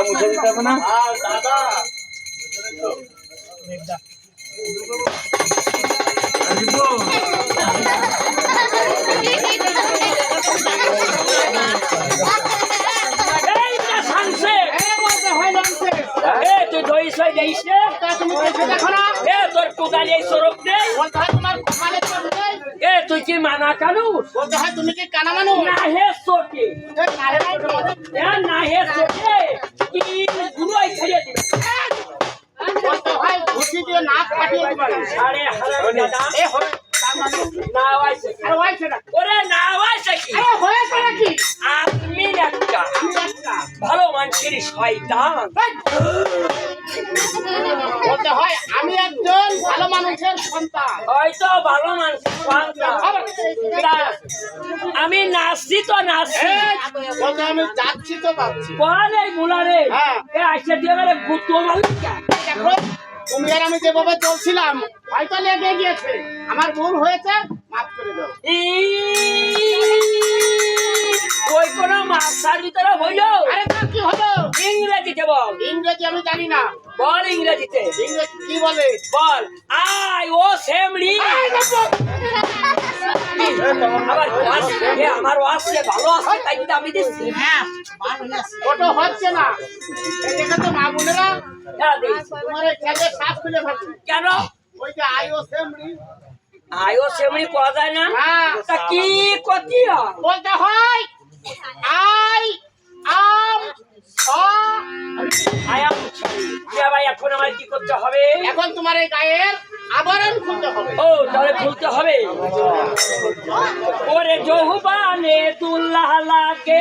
মুছে দিতে হবে না দাদা তুই দইস দেইস তোর টুকালি এই সরব নেই তুই কি মানা কানু তুমি কি কানা মানুষ না হে সোকে না হে সোকে কি গুরুই খাইয়ে দিবে ঘুষি দিয়ে নাক ফাটিয়ে দিবা আরে হারাম দাদা না হইছে ওরে না হইছে কি হয়েছে নাকি আমি একটা ভালো মানুষের শয়তান বলতে হয় আমি একজন ভালো মানুষের সন্তান হয়তো ভালো মানুষের সন্তান আমি নাচছি তো নাচছি বলতে আমি যাচ্ছি তো যাচ্ছি বলে বুলারে হ্যাঁ আইসা দিয়ে মানে গুতো মালিকা দেখো তুমি আর আমি যেভাবে চলছিলাম হয়তো লেগে গিয়েছে আমার ভুল হয়েছে মাফ করে দাও ওই কোন মাস্টার ভিতরে হইলো আরে তা কি হলো ইংরেজিতে বল ইংরেজি আমি জানি না বল ইংরেজিতে ইংরেজি কি বলে বল আই ও সেমরি আমার ওয়াসে ভালো আছে তাই কিন্তু আমি দিচ্ছি ওটা হচ্ছে না দেখে তো মা বোনেরা তোমার খেলে সাপ খুলে ফেলছে কেন ওই যে আইও সেমরি আইও সেমরি পাওয়া যায় না তা কি করতি বলতে হয় আই আম আয়াম ভাই এখন আমার কি করতে হবে এখন তোমার এই গায়ের আবরণ খুলতে হবে ও তাহলে খুলতে হবে ওরে জহুবানে তুল্লাহ লাগে